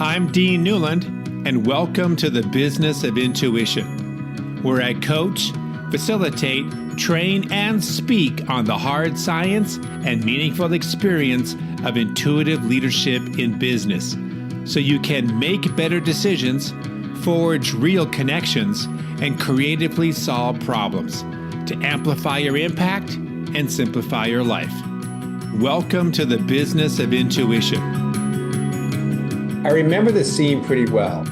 I'm Dean Newland, and welcome to the Business of Intuition, where I coach, facilitate, train, and speak on the hard science and meaningful experience of intuitive leadership in business, so you can make better decisions, forge real connections, and creatively solve problems to amplify your impact and simplify your life. Welcome to the Business of Intuition. I remember the scene pretty well.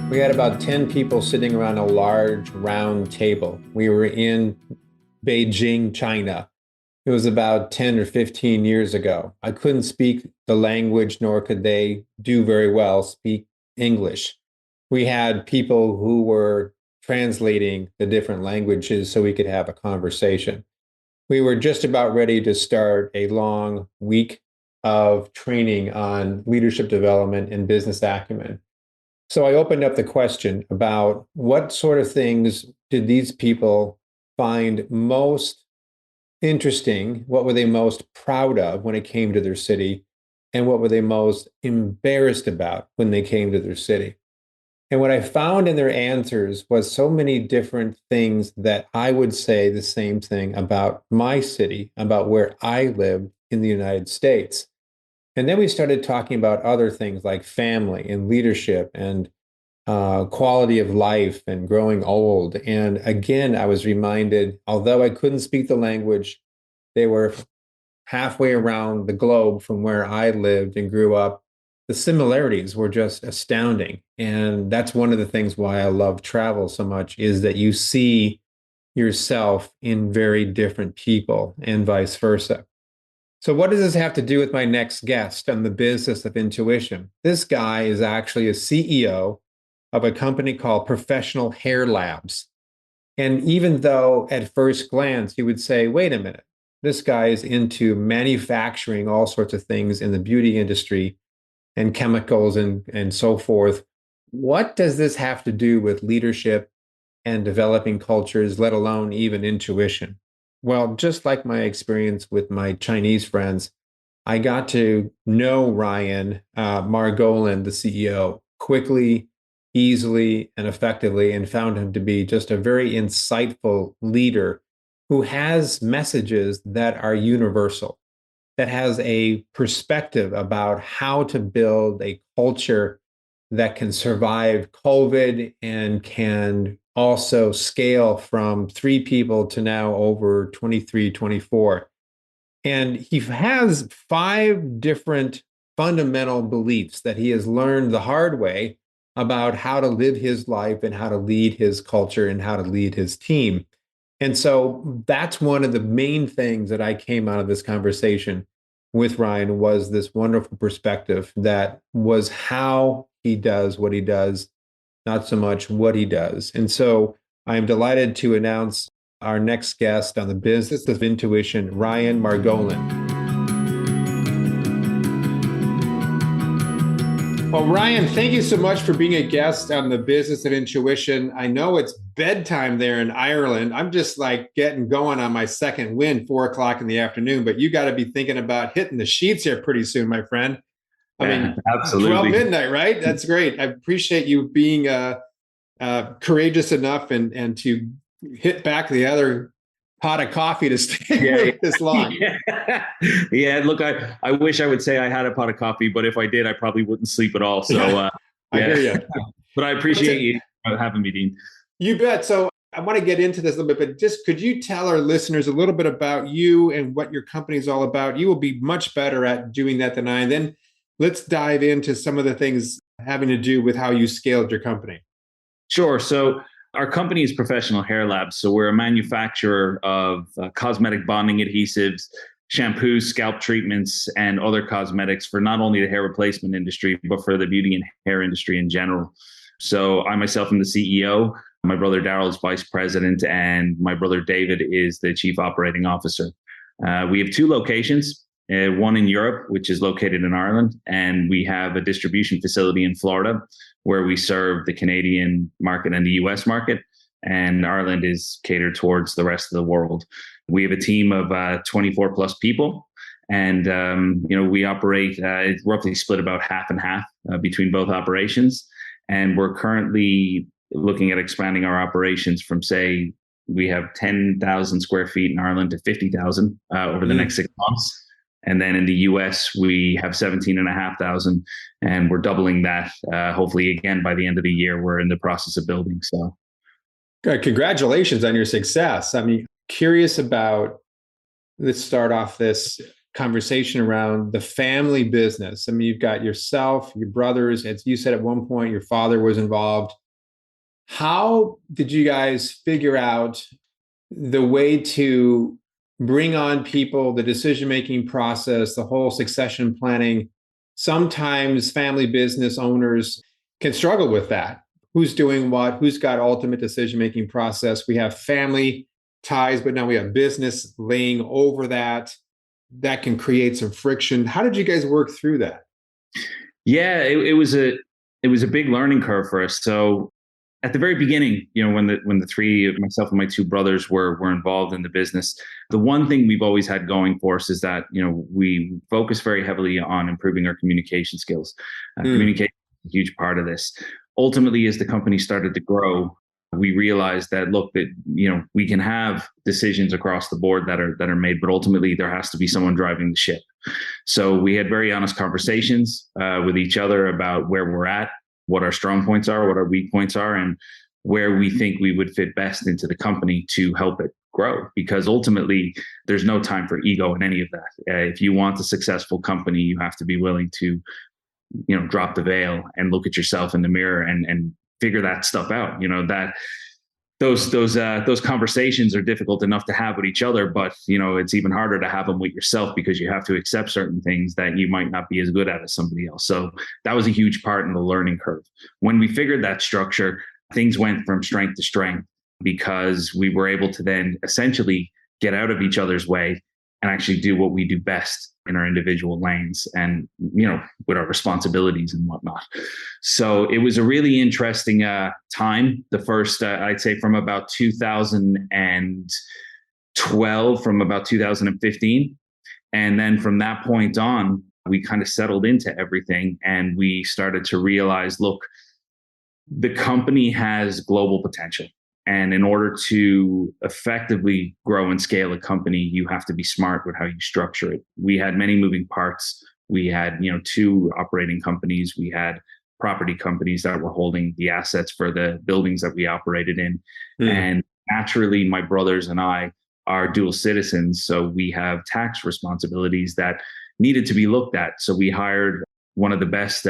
We had about 10 people sitting around a large round table. We were in Beijing, China. It was about 10 or 15 years ago. I couldn't speak the language, nor could they do very well speak English. We had people who were translating the different languages so we could have a conversation. We were just about ready to start a long week of training on leadership development and business acumen. So I opened up the question about what sort of things did these people find most interesting? What were they most proud of when it came to their city? And what were they most embarrassed about when they came to their city? And what I found in their answers was so many different things that I would say the same thing about my city, about where I lived in the United States. And then we started talking about other things like family and leadership and quality of life and growing old. And again, I was reminded, although I couldn't speak the language, they were halfway around the globe from where I lived and grew up. The similarities were just astounding. And that's one of the things why I love travel so much, is that you see yourself in very different people and vice versa. So what does this have to do with my next guest on the Business of Intuition? This guy is actually a CEO of a company called Professional Hair Labs. And even though at first glance you would say, wait a minute, this guy is into manufacturing all sorts of things in the beauty industry and chemicals and so forth, what does this have to do with leadership and developing cultures, let alone even intuition? Well, just like my experience with my Chinese friends, I got to know Ryan Margolin, the CEO, quickly, easily, and effectively, and found him to be just a very insightful leader who has messages that are universal, that has a perspective about how to build a culture that can survive COVID and can also scale from 3 people to now over 23, 24. And he has 5 different fundamental beliefs that he has learned the hard way about how to live his life and how to lead his culture and how to lead his team. And so that's one of the main things that I came out of this conversation with Ryan, was this wonderful perspective that was how he does what he does, not so much what he does. And so I am delighted to announce our next guest on the Business of Intuition, Ryan Margolin. Well, Ryan, thank you so much for being a guest on the Business of Intuition. I know it's bedtime there in Ireland. I'm just like getting going on my second win, 4:00 in the afternoon, but you got to be thinking about hitting the sheets here pretty soon, my friend. I mean, absolutely. 12 midnight, right? That's great. I appreciate you being courageous enough and to hit back the other pot of coffee to stay this long. Yeah. Look, I wish I would say I had a pot of coffee, but if I did, I probably wouldn't sleep at all. So I hear you. But I appreciate you having me, Dean. You bet. So I want to get into this a little bit, but just could you tell our listeners a little bit about you and what your company is all about? You will be much better at doing that than I. And then let's dive into some of the things having to do with how you scaled your company. Sure. So our company is Professional Hair Labs. So we're a manufacturer of cosmetic bonding adhesives, shampoos, scalp treatments, and other cosmetics for not only the hair replacement industry, but for the beauty and hair industry in general. So I myself am the CEO. My brother Daryl is vice president, and my brother David is the chief operating officer. We have 2 locations, one in Europe, which is located in Ireland, and we have a distribution facility in Florida where we serve the Canadian market and the US market, and Ireland is catered towards the rest of the world. We have a team of 24 plus people, And, we operate, it's roughly split about half and half between both operations. And we're currently looking at expanding our operations from, say, we have 10,000 square feet in Ireland to 50,000 over the next 6 months. And then in the US, we have 17,500, and we're doubling that. Hopefully, again, by the end of the year, we're in the process of building. So, congratulations on your success. I mean, curious about, let's start off this conversation around the family business. I mean, you've got yourself, your brothers, as you said at one point, your father was involved. How did you guys figure out the way to bring on people, the decision-making process, the whole succession planning? Sometimes family business owners can struggle with that. Who's doing what? Who's got ultimate decision-making process? We have family ties, but now we have business laying over that. That can create some friction. How did you guys work through that? Yeah, it was a big learning curve for us. So at the very beginning, when the three, myself and my two brothers were involved in the business, the one thing we've always had going for us is that, we focus very heavily on improving our communication skills. Communication is a huge part of this. Ultimately, as the company started to grow, we realized that, look, that, we can have decisions across the board that are made, but ultimately there has to be someone driving the ship. So we had very honest conversations with each other about where we're at, what our strong points are, what our weak points are, and where we think we would fit best into the company to help it grow. Because ultimately, there's no time for ego in any of that. If you want a successful company, you have to be willing to, drop the veil and look at yourself in the mirror and figure that stuff out. That those conversations are difficult enough to have with each other, but it's even harder to have them with yourself, because you have to accept certain things that you might not be as good at as somebody else. So that was a huge part in the learning curve. When we figured that structure, things went from strength to strength, because we were able to then essentially get out of each other's way and actually do what we do best in our individual lanes and, with our responsibilities and whatnot. So it was a really interesting time. The first, I'd say from about 2012, from about 2015. And then from that point on, we kind of settled into everything, and we started to realize, look, the company has global potential. And in order to effectively grow and scale a company, you have to be smart with how you structure it. We had many moving parts. We had, two operating companies. We had property companies that were holding the assets for the buildings that we operated in. And naturally, my brothers and I are dual citizens. So we have tax responsibilities that needed to be looked at. So we hired one of the best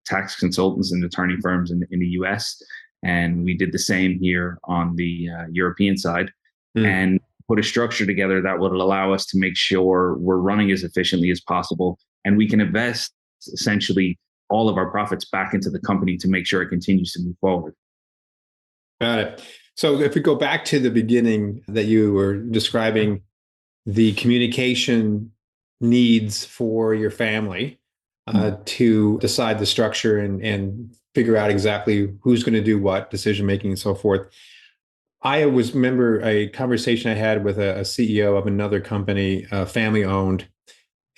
tax consultants and attorney firms in the US. And we did the same here on the European side, and put a structure together that would allow us to make sure we're running as efficiently as possible. And we can invest essentially all of our profits back into the company to make sure it continues to move forward. Got it. So if we go back to the beginning that you were describing, the communication needs for your family to decide the structure and figure out exactly who's going to do what, decision making and so forth. I always remember a conversation I had with a CEO of another company, family owned,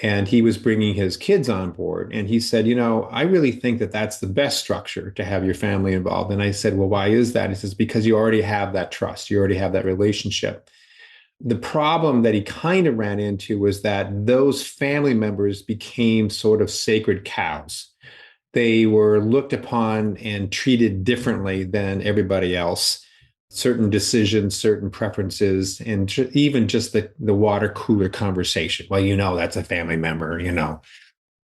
and he was bringing his kids on board. And he said, I really think that that's the best structure, to have your family involved. And I said, well, why is that? He says, because you already have that trust. You already have that relationship. The problem that he kind of ran into was that those family members became sort of sacred cows. They were looked upon and treated differently than everybody else. Certain decisions, certain preferences, and even just the water cooler conversation. Well, that's a family member,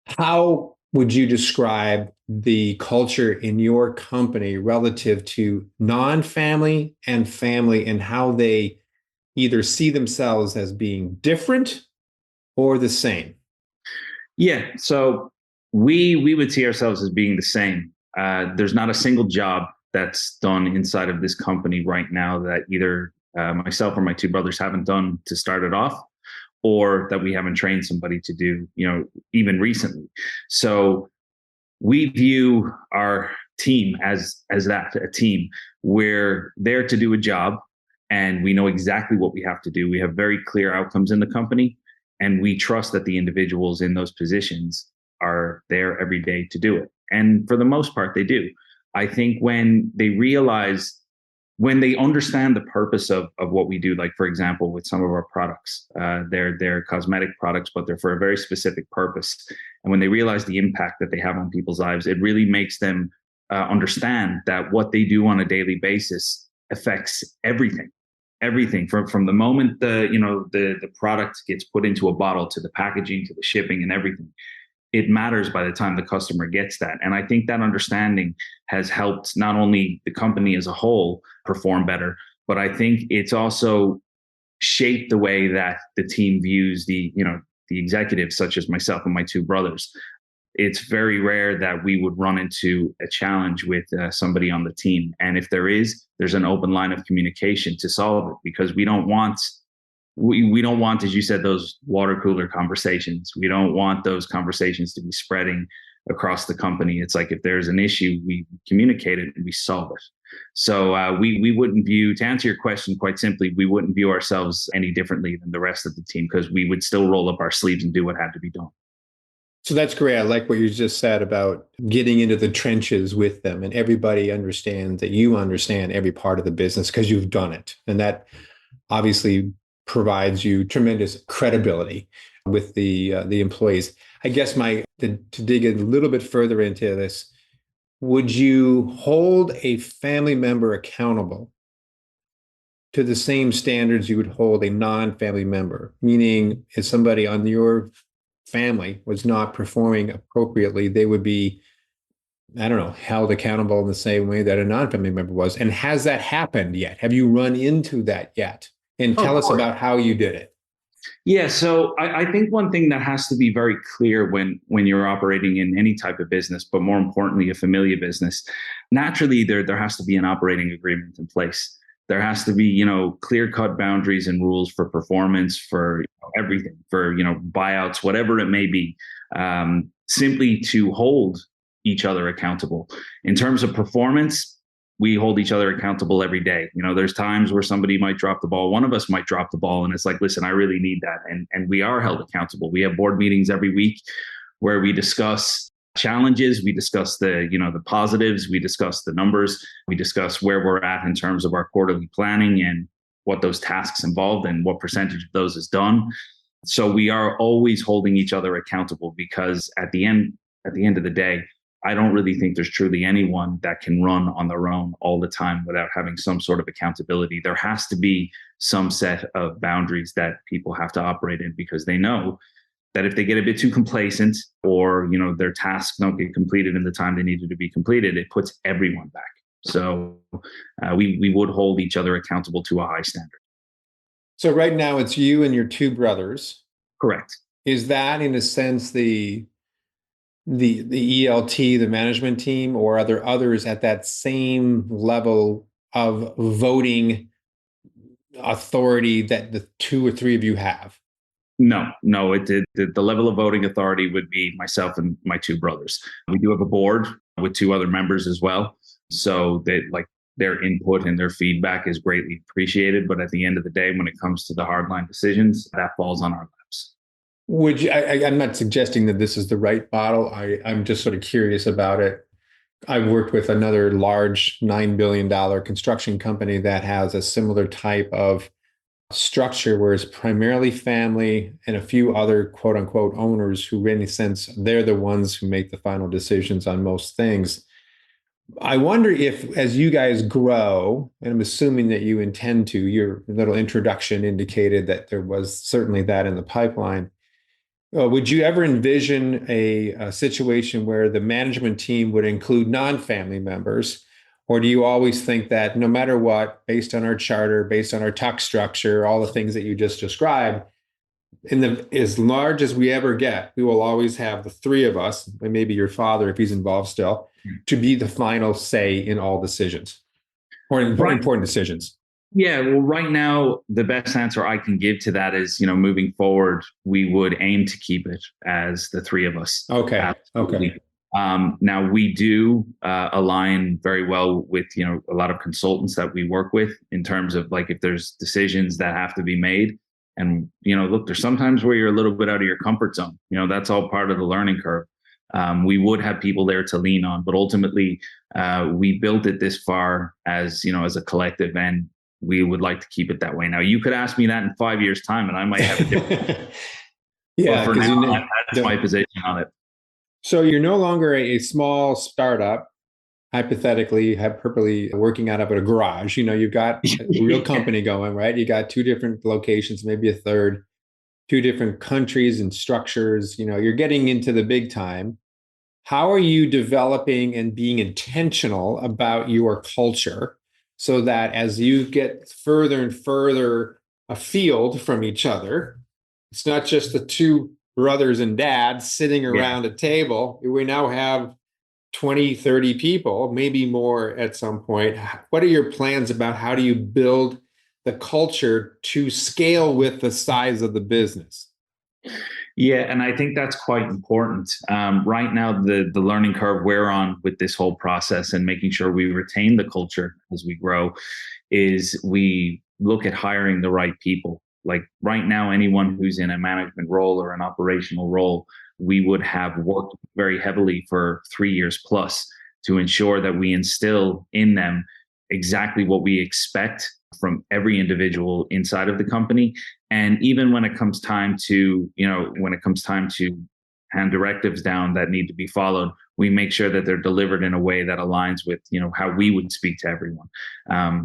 How would you describe the culture in your company relative to non-family and family, and how they either see themselves as being different or the same? Yeah. So we would see ourselves as being the same. There's not a single job that's done inside of this company right now that either myself or my two brothers haven't done to start it off, or that we haven't trained somebody to do, even recently. So we view our team as that, a team. We're there to do a job, and we know exactly what we have to do. We have very clear outcomes in the company, And we trust that the individuals in those positions are there every day to do it. And for the most part, they do. I think when they understand the purpose of what we do, like, for example, with some of our products, they're cosmetic products, but they're for a very specific purpose. And when they realize the impact that they have on people's lives, it really makes them understand that what they do on a daily basis affects everything from the moment the product gets put into a bottle to the packaging to the shipping and everything. It matters by the time the customer gets that. And I think that understanding has helped not only the company as a whole perform better, but I think it's also shaped the way that the team views the executives, such as myself and my two brothers. It's very rare that we would run into a challenge with somebody on the team. And if there's an open line of communication to solve it, because we don't want, as you said, those water cooler conversations. We don't want those conversations to be spreading across the company. It's like, if there's an issue, we communicate it and we solve it. So we wouldn't view, to answer your question quite simply, we wouldn't view ourselves any differently than the rest of the team, because we would still roll up our sleeves and do what had to be done. So that's great. I like what you just said about getting into the trenches with them, and everybody understands that you understand every part of the business because you've done it. And that obviously provides you tremendous credibility with the employees. I guess to dig a little bit further into this, would you hold a family member accountable to the same standards you would hold a non-family member? Meaning, if somebody on your family was not performing appropriately, they would be, I don't know, held accountable in the same way that a non-family member was. And has that happened yet? Have you run into that yet? And tell us about how you did it. Yeah, so I think one thing that has to be very clear when you're operating in any type of business, but more importantly, a familiar business, naturally there has to be an operating agreement in place. There has to be, clear-cut boundaries and rules for performance, for everything, for, buyouts, whatever it may be, simply to hold each other accountable. In terms of performance, we hold each other accountable every day. There's times where somebody might drop the ball. One of us might drop the ball, and it's like, listen, I really need that. And we are held accountable. We have board meetings every week where we discuss challenges, we discuss the positives, we discuss the numbers, we discuss where we're at in terms of our quarterly planning and what those tasks involved and what percentage of those is done. So we are always holding each other accountable, because at the end of the day, I don't really think there's truly anyone that can run on their own all the time without having some sort of accountability. There has to be some set of boundaries that people have to operate in, because they know that if they get a bit too complacent, or their tasks don't get completed in the time they needed to be completed, it puts everyone back. So we would hold each other accountable to a high standard. So right now it's you and your two brothers. Correct. Is that, in a sense, the ELT, the management team, or are there others at that same level of voting authority that the two or three of you have? No. The level of voting authority would be myself and my two brothers. We do have a board with two other members as well. So their input and their feedback is greatly appreciated. But at the end of the day, when it comes to the hardline decisions, that falls on our laps. Would you, I'm not suggesting that this is the right model. I'm just sort of curious about it. I've worked with another large $9 billion construction company that has a similar type of structure, where it's primarily family and a few other quote unquote owners who, in a sense, they're the ones who make the final decisions on most things. I wonder if, as you guys grow, and I'm assuming that you intend to, your little introduction indicated that there was certainly that in the pipeline. Would you ever envision a situation where the management team would include non-family members? Or do you always think that no matter what, based on our charter, based on our tax structure, all the things that you just described, as large as we ever get, we will always have the three of us, and maybe your father, if he's involved still, to be the final say in all decisions, or in important decisions? Yeah, well, right now, the best answer I can give to that is, moving forward, we would aim to keep it as the three of us. Okay. Absolutely. Okay. Now, we do align very well with, a lot of consultants that we work with, in terms of, like, if there's decisions that have to be made, And, look, there's sometimes where you're a little bit out of your comfort zone. That's all part of the learning curve. We would have people there to lean on, but ultimately we built it this far as a collective, and we would like to keep it that way. Now, you could ask me that in 5 years' time, and I might have a different. Yeah, but for because now, that's my position on it. So you're no longer a small startup, hypothetically working out of a garage. You've got a real company going, right? You got two different locations, maybe a third, two different countries and structures. You're getting into the big time. How are you developing and being intentional about your culture so that as you get further and further afield from each other, it's not just the two brothers and dads sitting around a table. We now have 20, 30 people, maybe more at some point. What are your plans about how do you build the culture to scale with the size of the business? Yeah, and I think that's quite important. Right now, the learning curve we're on with this whole process and making sure we retain the culture as we grow is we look at hiring the right people. Like right now, anyone who's in a management role or an operational role, we would have worked very heavily for 3 years plus to ensure that we instill in them exactly what we expect from every individual inside of the company. And even when it comes time to, hand directives down that need to be followed, we make sure that they're delivered in a way that aligns with, how we would speak to everyone. I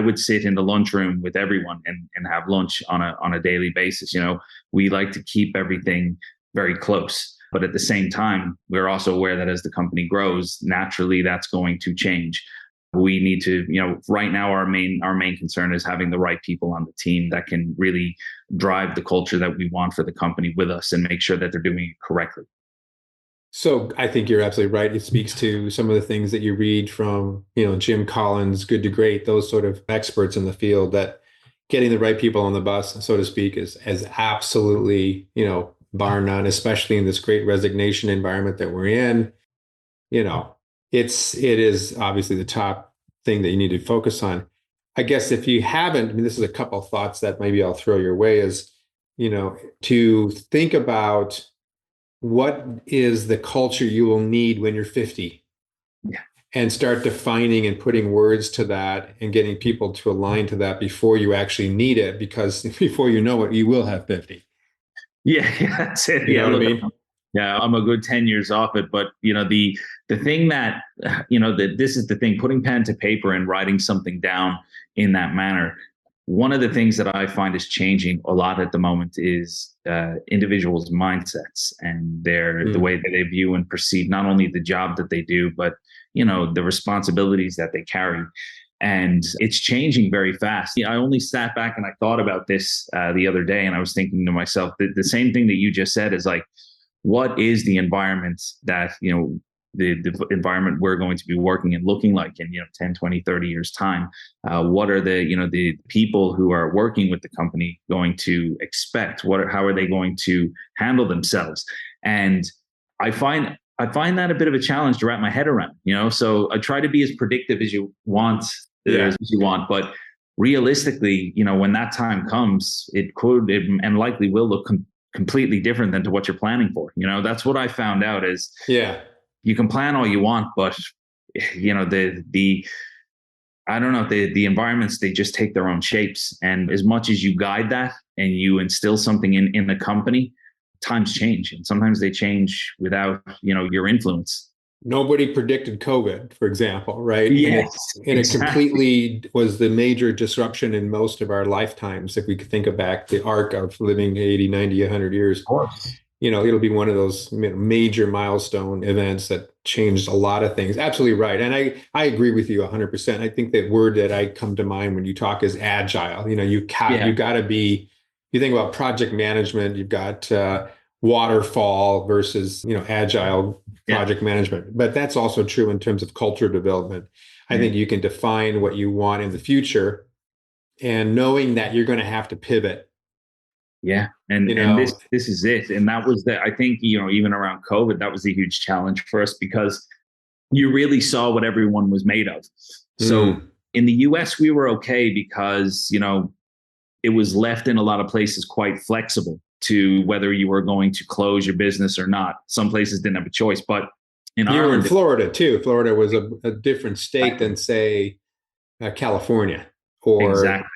would sit in the lunchroom with everyone and have lunch on a daily basis. We like to keep everything very close. But at the same time, we're also aware that as the company grows, naturally that's going to change. We need to, right now our main concern is having the right people on the team that can really drive the culture that we want for the company with us and make sure that they're doing it correctly. So I think you're absolutely right. It speaks to some of the things that you read from, Jim Collins, Good to Great, those sort of experts in the field, that getting the right people on the bus, so to speak, is absolutely, bar none, especially in this great resignation environment that we're in. It is obviously the top thing that you need to focus on. I guess if you haven't, this is a couple of thoughts that maybe I'll throw your way is, to think about what is the culture you will need when you're 50. Yeah. And start defining and putting words to that and getting people to align to that before you actually need it, because before you know it, you will have 50. Yeah, that's it. You know what I mean? Yeah, I'm a good 10 years off it. But, the thing that, this is the thing, putting pen to paper and writing something down in that manner. One of the things that I find is changing a lot at the moment is individuals' mindsets and the way that they view and perceive not only the job that they do, but, the responsibilities that they carry. And it's changing very fast. I only sat back and I thought about this the other day, and I was thinking to myself, the same thing that you just said is like, what is the environment that, the environment we're going to be working and looking like in, 10, 20, 30 years time? What are the people who are working with the company going to expect? How are they going to handle themselves? And I find that a bit of a challenge to wrap my head around, so I try to be as predictive as you want, but realistically, when that time comes, it and likely will look completely different than to what you're planning for. That's what I found out is, you can plan all you want, but the I don't know, the environments, they just take their own shapes. And as much as you guide that and you instill something in the company, times change, and sometimes they change without, your influence. Nobody predicted COVID, for example, right? Yes, and it completely was the major disruption in most of our lifetimes. If we could think back the arc of living 80, 90, 100 years, of course. It'll be one of those major milestone events that changed a lot of things. Absolutely right. And I agree with you 100%. I think the word that I come to mind when you talk is agile. You got to be, you think about project management, you've got waterfall versus, agile project management. But that's also true in terms of culture development. I think you can define what you want in the future and knowing that you're going to have to pivot. Yeah. And this is it. And that was I think, even around COVID, that was a huge challenge for us because you really saw what everyone was made of. So in the US, we were okay because, it was left in a lot of places quite flexible to whether you were going to close your business or not. Some places didn't have a choice, but in You were in Ireland, Florida too. Florida was a different state than, say, California or exactly.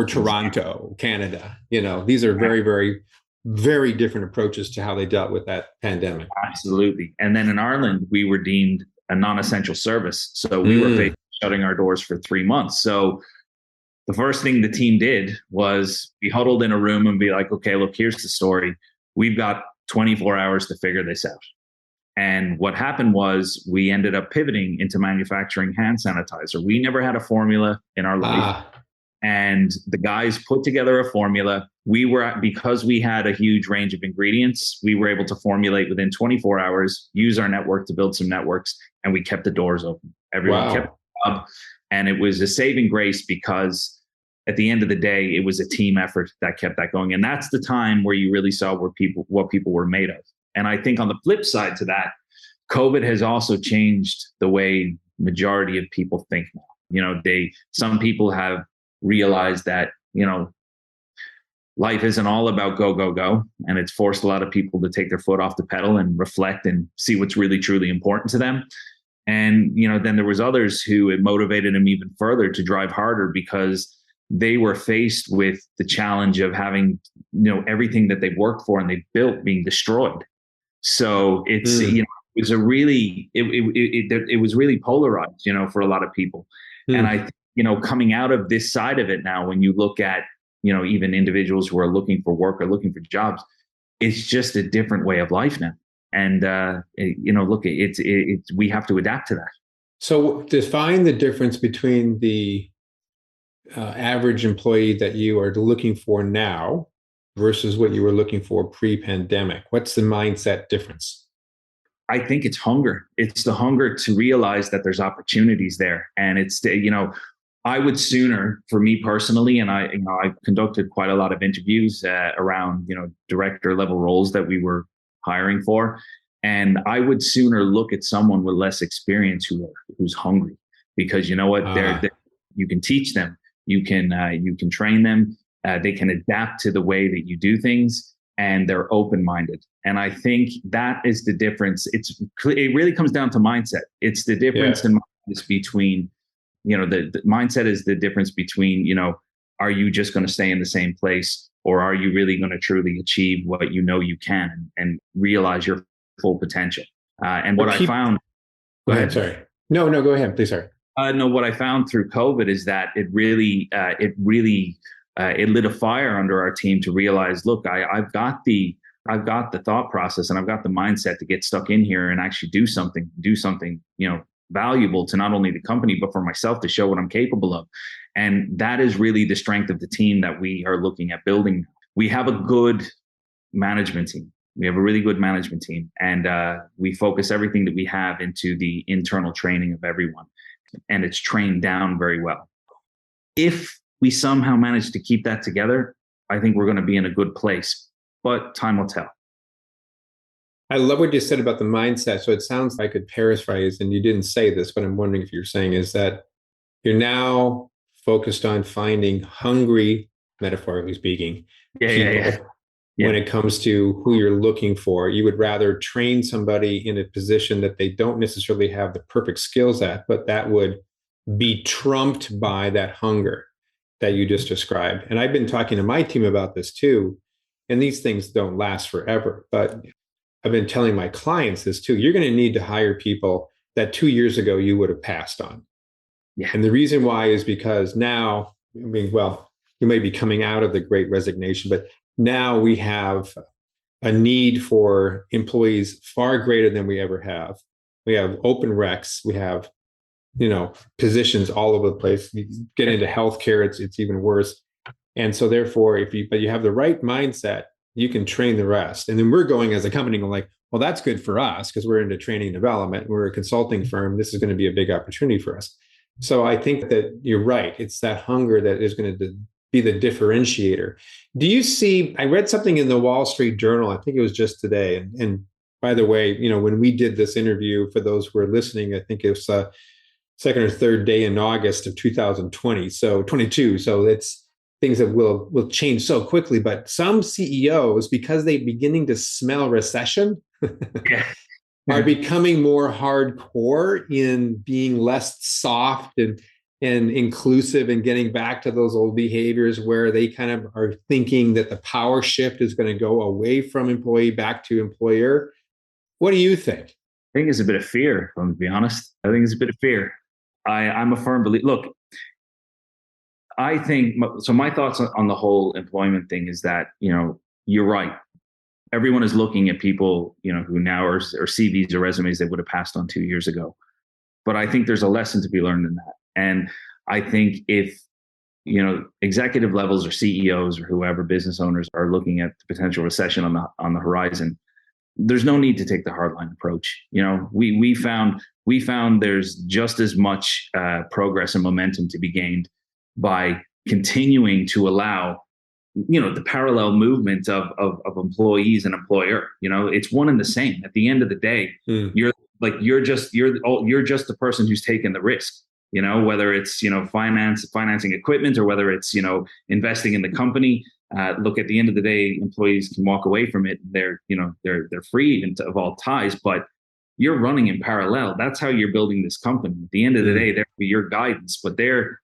Toronto, Canada. These are very, very, very different approaches to how they dealt with that pandemic. Absolutely. And then in Ireland, we were deemed a non-essential service. So we were facing shutting our doors for 3 months. So the first thing the team did was we huddled in a room and be like, okay, look, here's the story. We've got 24 hours to figure this out. And what happened was we ended up pivoting into manufacturing hand sanitizer. We never had a formula in our life. And the guys put together a formula. Because we had a huge range of ingredients, we were able to formulate within 24 hours, use our network to build some networks, and we kept the doors open. Everyone kept the job. And it was a saving grace because at the end of the day, it was a team effort that kept that going. And that's the time where you really saw what people were made of. And I think on the flip side to that, COVID has also changed the way majority of people think now. Some people have realized that, life isn't all about go, go, go. And it's forced a lot of people to take their foot off the pedal and reflect and see what's really, truly important to them. And, then there was others who it motivated them even further to drive harder because they were faced with the challenge of having, everything that they've worked for and they've built being destroyed. So it's, it was it was really polarized, for a lot of people. And I think, coming out of this side of it now, when you look at, even individuals who are looking for work or looking for jobs, it's just a different way of life now. And, look, we have to adapt to that. So define the difference between the average employee that you are looking for now versus what you were looking for pre-pandemic. What's the mindset difference? I think it's hunger. It's the hunger to realize that there's opportunities there. And it's, I would sooner, for me personally, and I've conducted quite a lot of interviews around, director level roles that we were hiring for. And I would sooner look at someone with less experience who's hungry, because you know what, they're you can teach them, you can train them, they can adapt to the way that you do things, and they're open-minded. And I think that is the difference. It really comes down to mindset. It's the difference in mindset between, the mindset is the difference between, are you just going to stay in the same place, or are you really going to truly achieve what you can and realize your full potential? And what I found. Go ahead. Sorry. No, go ahead, please. Sorry. No, what I found through COVID is that it lit a fire under our team to realize, look, I've got the thought process and I've got the mindset to get stuck in here and actually do something, valuable to not only the company, but for myself to show what I'm capable of. And that is really the strength of the team that we are looking at building. We have a good management team. We have a really good management team, and we focus everything that we have into the internal training of everyone, and it's trained down very well. If we somehow manage to keep that together, I think we're going to be in a good place, but time will tell. I love what you said about the mindset. So it sounds like I could paraphrase, and you didn't say this, but I'm wondering if you're saying is that you're now focused on finding hungry, metaphorically speaking, people. When it comes to who you're looking for. You would rather train somebody in a position that they don't necessarily have the perfect skills at, but that would be trumped by that hunger that you just described. And I've been talking to my team about this too. And these things don't last forever, but I've been telling my clients this too. You're going to need to hire people that 2 years ago you would have passed on. Yeah. And the reason why is because now, you may be coming out of the Great Resignation, but now we have a need for employees far greater than we ever have. We have open recs. We have, positions all over the place. You get into healthcare, it's even worse. And so therefore, but you have the right mindset, you can train the rest. And then we're going as a company going like, well, that's good for us because we're into training and development. We're a consulting firm. This is going to be a big opportunity for us. So I think that you're right. It's that hunger that is going to be the differentiator. Do you see, I read something in the Wall Street Journal, I think it was just today. And by the way, when we did this interview, for those who are listening, I think it was second or third day in August of 2020. So 22. So things that will change so quickly. But some CEOs, because they're beginning to smell recession, Yeah. are becoming more hardcore in being less soft and inclusive and getting back to those old behaviors where they kind of are thinking that the power shift is going to go away from employee back to employer. What do you think? I think it's a bit of fear, if I'm to be honest. I think it's a bit of fear. I'm a firm believer. Look, I think so. My thoughts on the whole employment thing is that, you're right. Everyone is looking at people, who now are CVs or resumes they would have passed on 2 years ago. But I think there's a lesson to be learned in that. And I think if, executive levels or CEOs or whoever, business owners, are looking at the potential recession on the horizon, there's no need to take the hardline approach. We found there's just as much progress and momentum to be gained by continuing to allow, the parallel movement of employees and employer. It's one and the same. At the end of the day, you're just the person who's taken the risk. Whether it's financing equipment, or whether it's investing in the company. Look, at the end of the day, employees can walk away from it. They're free of all ties, but you're running in parallel. That's how you're building this company. At the end of the day, they're your guidance, but they're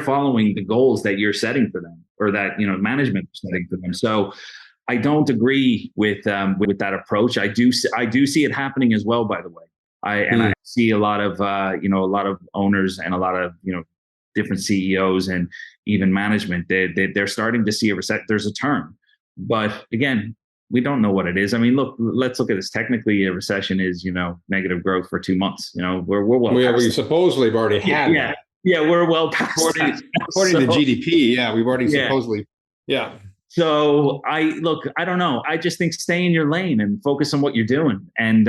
following the goals that you're setting for them, or that management is setting for them. So I don't agree with that approach. I do see it happening as well, by the way. I see a lot of owners and a lot of different CEOs and even management. They're starting to see there's a turn, but again, we don't know what it is. I mean, let's look at this. Technically, a recession is negative growth for 2 months. We're well. We supposedly have already had that. Yeah, we're well past according to GDP. Yeah, we've already supposedly. Yeah. So I don't know. I just think stay in your lane and focus on what you're doing. And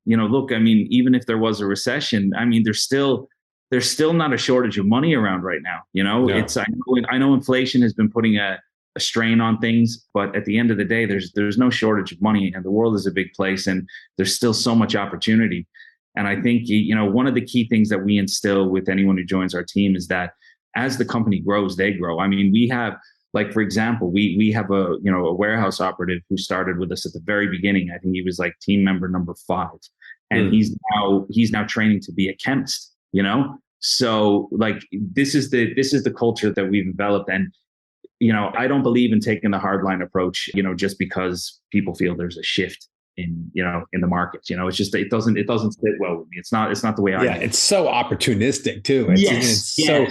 look, I mean, even if there was a recession, I mean, there's still not a shortage of money around right now. No. I know inflation has been putting a strain on things, but at the end of the day, there's no shortage of money, and the world is a big place, and there's still so much opportunity. And I think, one of the key things that we instill with anyone who joins our team is that as the company grows, they grow. I mean, we have, like, for example, we have a warehouse operative who started with us at the very beginning. I think he was like team member number 5, and he's now training to be a chemist, So like, this is the culture that we've developed. And, I don't believe in taking the hardline approach, just because people feel there's a shift in the market. It's just, it doesn't sit well with me. It's not the way I am. It's so opportunistic too. It's so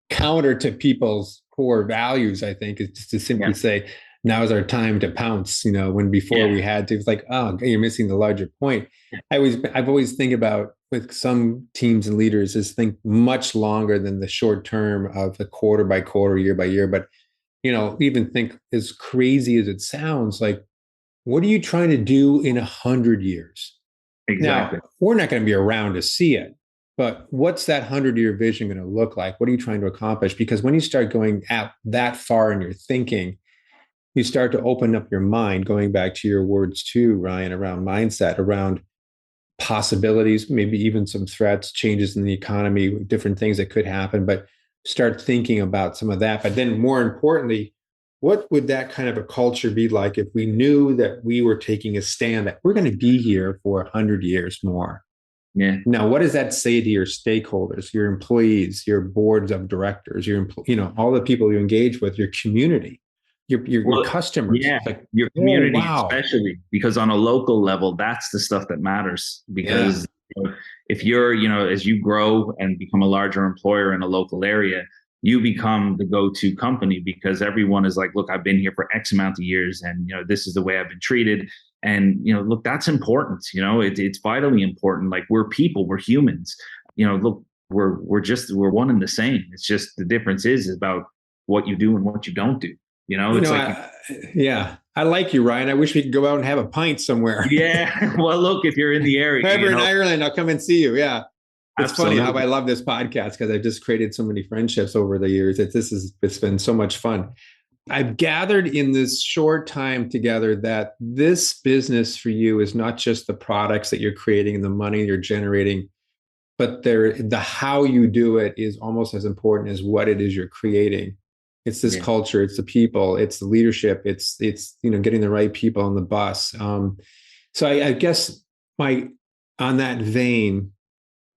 counter to people's core values. I think it's just to simply say, now is our time to pounce, when before we had to. It's like, oh, you're missing the larger point. I've always think about, with some teams and leaders, is think much longer than the short term of the quarter by quarter, year by year. But even think, as crazy as it sounds, like, what are you trying to do in 100 years? Exactly. Now, we're not going to be around to see it, but what's that 100-year vision going to look like? What are you trying to accomplish? Because when you start going out that far in your thinking, you start to open up your mind, going back to your words too, Ryan, around mindset, around possibilities, maybe even some threats, changes in the economy, different things that could happen, but start thinking about some of that. But then more importantly, what would that kind of a culture be like if we knew that we were taking a stand that we're going to be here for 100 years more? Yeah. Now, what does that say to your stakeholders, your employees, your boards of directors, all the people you engage with, your community, your customers? Yeah, like, your community, especially, because on a local level, that's the stuff that matters. Because if you're, as you grow and become a larger employer in a local area, you become the go-to company, because everyone is like, look, I've been here for X amount of years, and this is the way I've been treated. And look, that's important. It's vitally important. Like, we're people, we're humans. Look, we're one and the same. It's just the difference is about what you do and what you don't do. I like you, Ryan. I wish we could go out and have a pint somewhere. Yeah. Well, look, if you're in the area, if ever in Ireland, I'll come and see you. Yeah. It's Absolutely. Funny how I love this podcast, because I've just created so many friendships over the years. It's been so much fun. I've gathered in this short time together that this business for you is not just the products that you're creating and the money you're generating, but the how you do it is almost as important as what it is you're creating. It's this Yeah. culture, it's the people, it's the leadership, it's getting the right people on the bus. So I guess my on that vein,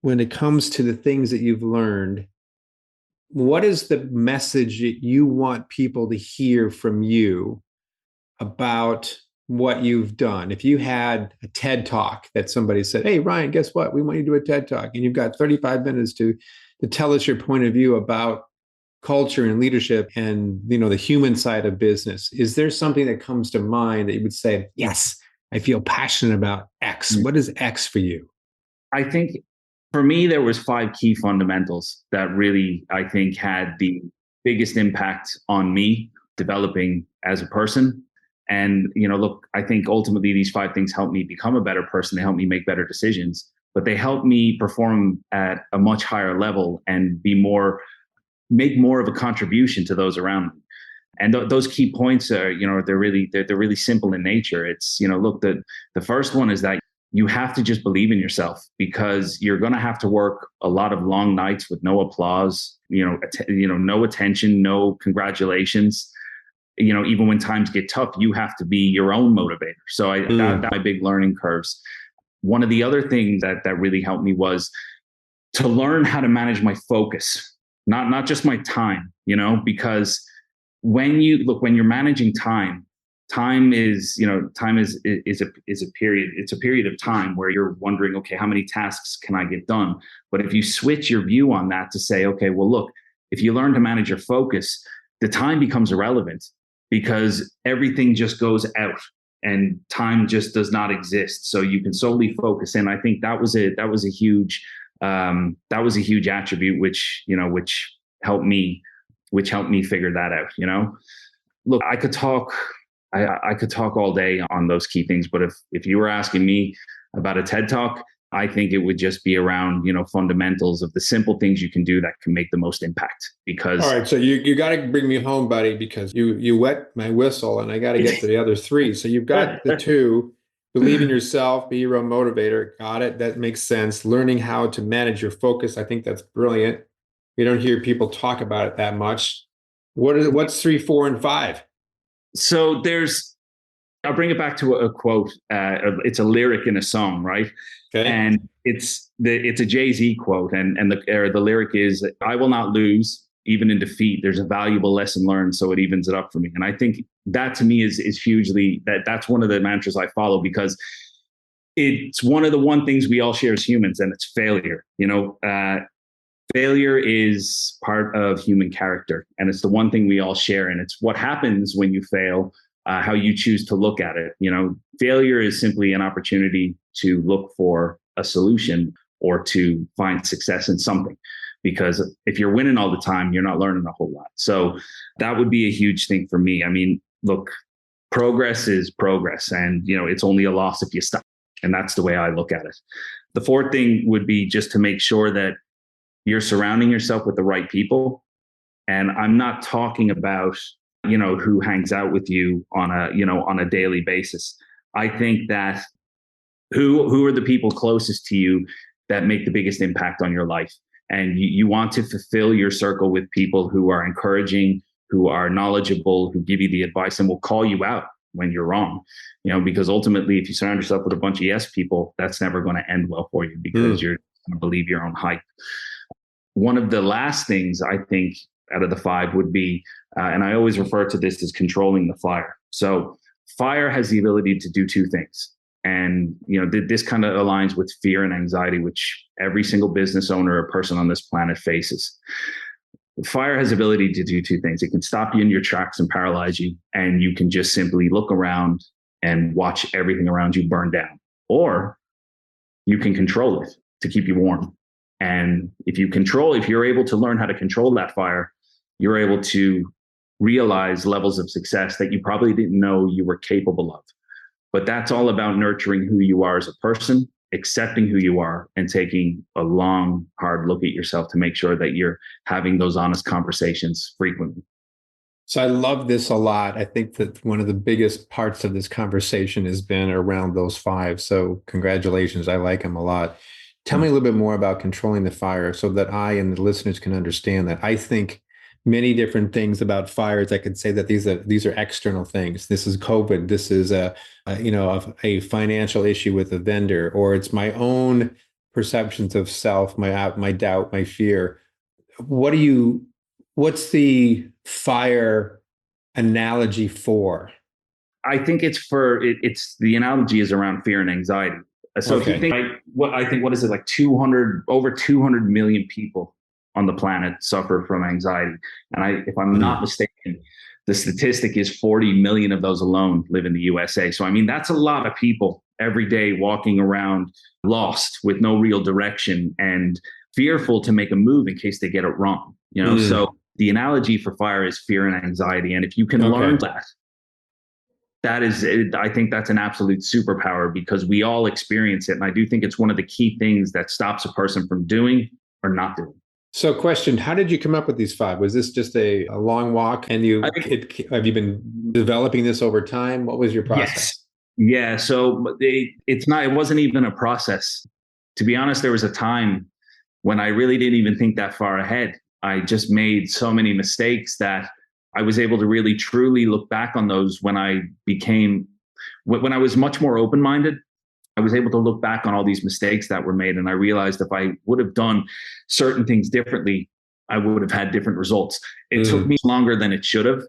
when it comes to the things that you've learned, what is the message that you want people to hear from you about what you've done? If you had a TED talk that somebody said, "Hey, Ryan, guess what? We want you to do a TED talk," and you've got 35 minutes to tell us your point of view about culture and leadership and the human side of business. Is there something that comes to mind that you would say, "Yes, I feel passionate about X"? What is X for you? I think for me, there was 5 key fundamentals that really, I think, had the biggest impact on me developing as a person. And, look, I think ultimately these 5 things helped me become a better person. They helped me make better decisions, but they helped me perform at a much higher level and make more of a contribution to those around me. And those key points are, they're really simple in nature. It's, look, the first one is that you have to just believe in yourself, because you're going to have to work a lot of long nights with no applause, no attention, no congratulations. Even when times get tough, you have to be your own motivator. So that my big learning curves. One of the other things that really helped me was to learn how to manage my focus, not just my time, because when you're managing time is a period. It's a period of time where you're wondering, okay, how many tasks can I get done? But if you switch your view on that to say, okay, well, look, if you learn to manage your focus, the time becomes irrelevant, because everything just goes out and time just does not exist. So you can solely focus in. I think that was a huge attribute, which helped me figure that out. Look, I could talk all day on those key things, but if you were asking me about a TED talk, I think it would just be around, fundamentals of the simple things you can do that can make the most impact. Because all right, so you got to bring me home, buddy, because you wet my whistle, and I got to get to the other 3. So you've got the 2: believe in yourself, be your own motivator. Got it. That makes sense. Learning how to manage your focus. I think that's brilliant. We don't hear people talk about it that much. What's 3, 4, and 5? So I'll bring it back to a quote. It's a lyric in a song, right? Okay. And it's a Jay-Z quote, and the lyric is, "I will not lose, even in defeat. There's a valuable lesson learned, so it evens it up for me." And I think that to me is hugely that's one of the mantras I follow, because it's one of the things we all share as humans, and it's failure. Failure is part of human character, and it's the one thing we all share. And it's what happens when you fail, how you choose to look at it. Failure is simply an opportunity to look for a solution or to find success in something. Because if you're winning all the time, you're not learning a whole lot. So that would be a huge thing for me. I mean, look, progress is progress, and it's only a loss if you stop. And that's the way I look at it. The 4th thing would be just to make sure that you're surrounding yourself with the right people. And I'm not talking about, who hangs out with you on a daily basis. I think that who are the people closest to you that make the biggest impact on your life. And you want to fulfill your circle with people who are encouraging, who are knowledgeable, who give you the advice and will call you out when you're wrong. Because ultimately, if you surround yourself with a bunch of yes people, that's never going to end well for you, because you're going to believe your own hype. One of the last things I think out of the 5 would be, and I always refer to this as controlling the fire. So fire has the ability to do 2 things. And, this kind of aligns with fear and anxiety, which every single business owner or person on this planet faces. Fire has the ability to do 2 things. It can stop you in your tracks and paralyze you, and you can just simply look around and watch everything around you burn down. Or you can control it to keep you warm. And if you're able to learn how to control that fire, you're able to realize levels of success that you probably didn't know you were capable of. But that's all about nurturing who you are as a person, accepting who you are, and taking a long, hard look at yourself to make sure that you're having those honest conversations frequently. So I love this a lot. I think that one of the biggest parts of this conversation has been around those 5. So congratulations. I like them a lot. Tell me a little bit more about controlling the fire so that I and the listeners can understand that. I think many different things about fires. I could say that these are external things. This is COVID. This is a financial issue with a vendor, or it's my own perceptions of self, my doubt, my fear. What do you? What's the fire analogy for? I think it's the analogy is around fear and anxiety. So if you Okay. think what is it, like 200 over 200 million people on the planet suffer from anxiety, and if I'm not Mhm. mistaken, the statistic is 40 million of those alone live in the USA. So I mean that's a lot of people every day walking around lost with no real direction and fearful to make a move in case they get it wrong. So Mm. the analogy for fire is fear and anxiety, and if you can learn Okay. that is it. I think that's an absolute superpower because we all experience it. And I do think it's one of the key things that stops a person from doing or not doing. So, question: how did you come up with these five? Was this just a long walk, and I think, have you been developing this over time? What was your yes. process? Yeah. So it wasn't even a process. To be honest, there was a time when I really didn't even think that far ahead. I just made so many mistakes that I was able to really truly look back on those when I was much more open minded. I was able to look back on all these mistakes that were made. And I realized if I would have done certain things differently, I would have had different results. It took Mm. me longer than it should have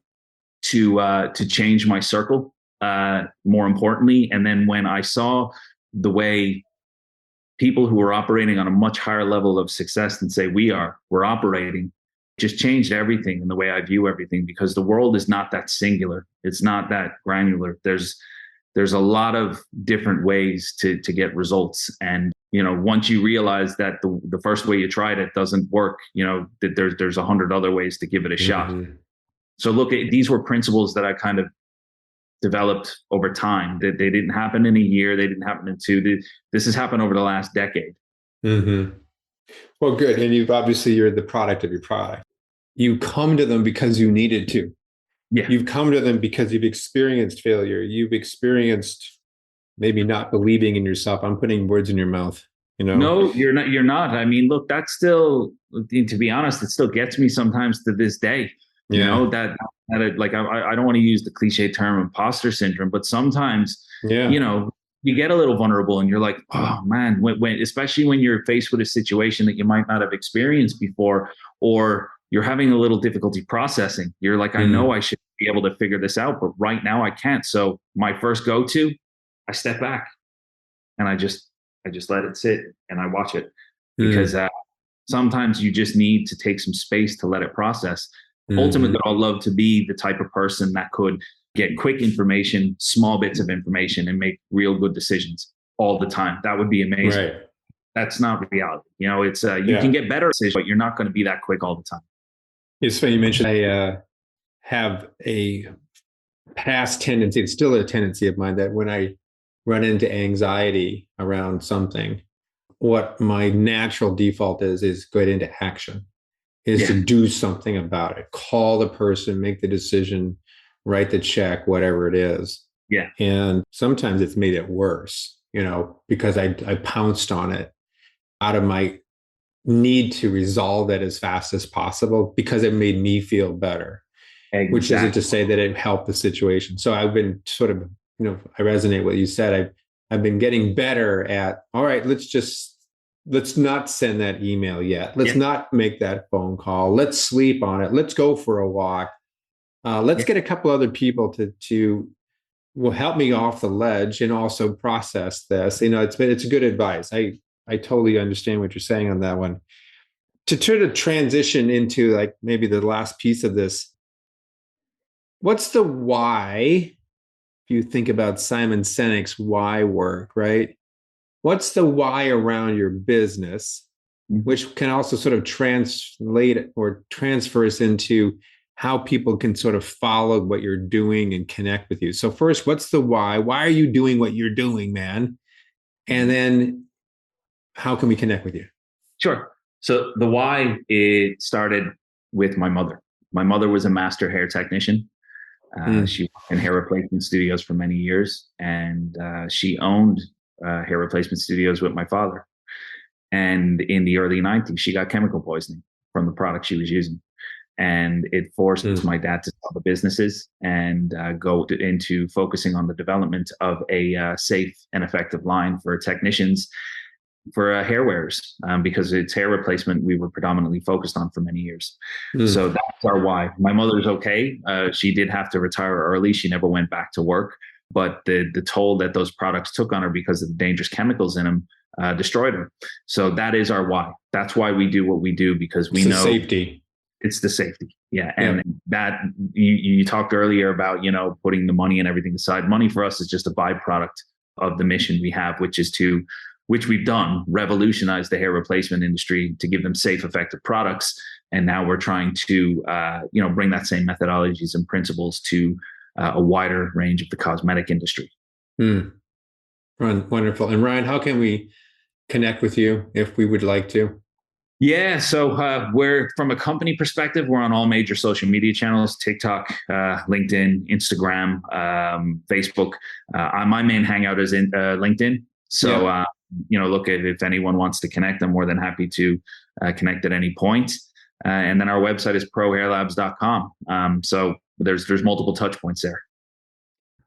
to change my circle, more importantly. And then when I saw the way people who were operating on a much higher level of success than say we're operating, just changed everything in the way I view everything because the world is not that singular. It's not that granular. There's a lot of different ways to get results. And, once you realize that the first way you tried it doesn't work, that there's 100 other ways to give it a shot. Mhm. So look, these were principles that I kind of developed over time. That they didn't happen in a year. They didn't happen in two. This has happened over the last decade. Mhm. Well, good. And you're the product of your product. You come to them because you needed to. Yeah. You've come to them because you've experienced failure. You've experienced maybe not believing in yourself. I'm putting words in your mouth, you know? No, you're not. You're not. I mean, look, that's still, to be honest, it still gets me sometimes to this day. Yeah. I don't want to use the cliche term imposter syndrome, but sometimes, you Yeah. know, you get a little vulnerable and you're like, oh man, especially when you're faced with a situation that you might not have experienced before, or you're having a little difficulty processing. You're like, I know Mm. I should be able to figure this out, but right now I can't. So my first go-to, I step back and I just let it sit and I watch it because Mm. sometimes you just need to take some space to let it process. Mhm. Ultimately, I'd love to be the type of person that could get quick information, small bits of information, and make real good decisions all the time. That would be amazing. Right. That's not reality. It's you can Yeah. get better decisions, but you're not going to be that quick all the time. It's funny you mentioned I have a past tendency, it's still a tendency of mine that when I run into anxiety around something, what my natural default is go into action, is to Yeah, do something about it. Call the person, make the decision, write the check, whatever it is. yeah, And sometimes it's made it worse, because I pounced on it out of my need to resolve it as fast as possible because it made me feel better, which isn't to exactly. say that it helped the situation. So I've been sort of, I resonate with what you said. I've been getting better at, all right, let's not send that email yet. Let's Yeah, not make that phone call. Let's sleep on it. Let's go for a walk. Let's yeah, get a couple other people to will help me off the ledge and also process this. It's good advice. I totally understand what you're saying on that one. To try to transition into like maybe the last piece of this, what's the why? If you think about Simon Sinek's why work, right? What's the why around your business, mhm. which can also sort of translate or transfer us into how people can sort of follow what you're doing and connect with you. So first, what's the why? Why are you doing what you're doing, man? And then how can we connect with you? Sure. So the why, it started with my mother. My mother was a master hair technician. Mm. She worked in hair replacement studios for many years, and she owned hair replacement studios with my father. And in the early 90s, she got chemical poisoning from the product she was using. And it forced my dad to sell the businesses and go into focusing on the development of a safe and effective line for technicians for hair wearers, because it's hair replacement we were predominantly focused on for many years. So that's our why. My mother's okay. She did have to retire early. She never went back to work, but the toll that those products took on her because of the dangerous chemicals in them destroyed her. So that is our why. That's why we do what we do, because we know safety. It's the safety. Yeah. And that you talked earlier about, putting the money and everything aside. Money for us is just a byproduct of the mission we have, which we've done, revolutionize the hair replacement industry to give them safe, effective products. And now we're trying to, bring that same methodologies and principles to a wider range of the cosmetic industry. Wonderful. And Ryan, how can we connect with you if we would like to? Yeah, so we're, from a company perspective, we're on all major social media channels: TikTok, LinkedIn, Instagram, Facebook. My main hangout is in LinkedIn. So, look, if anyone wants to connect, I'm more than happy to connect at any point. And then our website is prohairlabs.com. So there's multiple touch points there.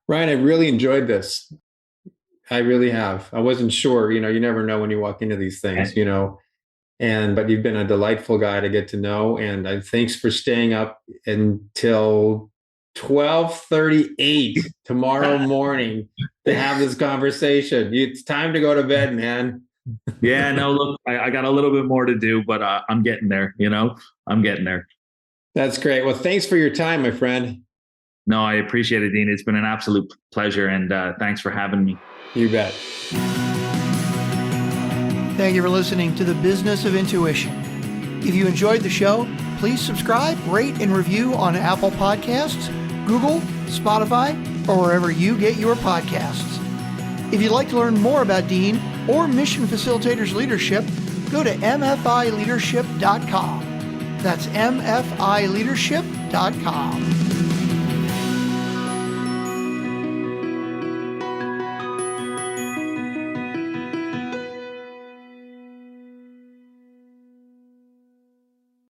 Ryan, I really enjoyed this. I really have. I wasn't sure, you never know when you walk into these things, but you've been a delightful guy to get to know. And thanks for staying up until 12:38 tomorrow morning to have this conversation. It's time to go to bed, man. Yeah, no, look, I got a little bit more to do, but I'm getting there, I'm getting there. That's great. Well, thanks for your time, my friend. No, I appreciate it, Dean. It's been an absolute pleasure, and thanks for having me. You bet. Thank you for listening to The Business of Intuition. If you enjoyed the show, please subscribe, rate, and review on Apple Podcasts, Google, Spotify, or wherever you get your podcasts. If you'd like to learn more about Dean or Mission Facilitators Leadership, go to mfileadership.com. That's mfileadership.com.